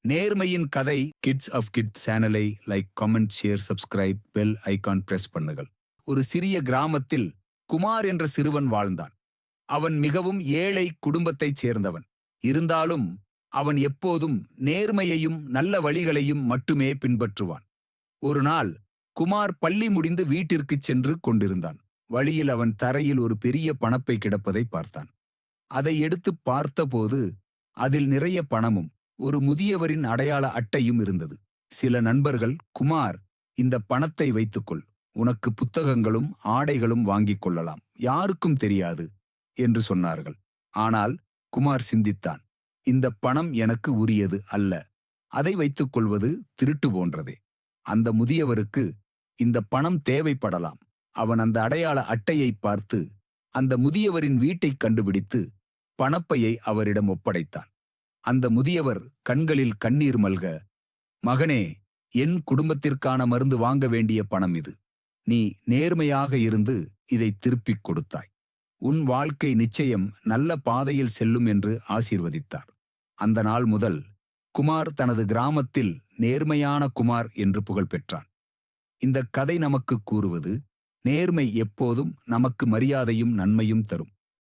நேர்மையின் கதை kids of kids சேனலை like, comment, share, subscribe, bell icon press பண்ணுங்கள். ஒரு சிறிய கிராமத்தில் குமார் என்ற சிறுவன் வாழ்ந்தான். அவன் மிகவும் ஏழை குடும்பத்தைச் சேர்ந்தவன். இருந்தாலும் அவன் எப்போதும் நேர்மையையும் நல்ல வழிகளையும் மட்டுமே பின்பற்றுவான். ஒரு நாள் குமார் பள்ளி முடிந்து வீட்டிற்குச் சென்று கொண்டிருந்தான். வழியில் அவன் தரையில் ஒரு பெரிய பணப்பை கிடப்பதை பார்த்தான். அதை எடுத்துப் பார்த்தபோது அதில் நிறைய பணமும் ஒரு முதியவரின் அடையாள அட்டையும் இருந்தது. சில நண்பர்கள், குமார், இந்த பணத்தை வைத்துக்கொள், உனக்கு புத்தகங்களும் ஆடைகளும் வாங்கிக் கொள்ளலாம், யாருக்கும் தெரியாது என்று சொன்னார்கள். ஆனால் குமார் சிந்தித்தான், இந்த பணம் எனக்கு உரியது அல்ல, அதை வைத்துக் கொள்வது திருட்டு போன்றதே. அந்த முதியவருக்கு இந்த பணம் தேவைப்படலாம். அவன் அந்த அடையாள அட்டையை பார்த்து அந்த முதியவரின் வீட்டை கண்டுபிடித்து பணப்பையை அவரிடம் ஒப்படைத்தான். அந்த முதியவர் கண்களில் கண்ணீர் மல்க, மகனே, என் குடும்பத்திற்கான மருந்து வாங்க வேண்டிய பணம் இது. நீ நேர்மையாக இருந்து இதை திருப்பிக் கொடுத்தாய். உன் வாழ்க்கை நிச்சயம் நல்ல பாதையில் செல்லும் என்று ஆசீர்வதித்தார். அந்த நாள் முதல் குமார் தனது கிராமத்தில் நேர்மையான குமார் என்று புகழ் பெற்றான். இந்த கதை நமக்கு கூறுவது, நேர்மை எப்போதும் நமக்கு மரியாதையும் நன்மையும் தரும்.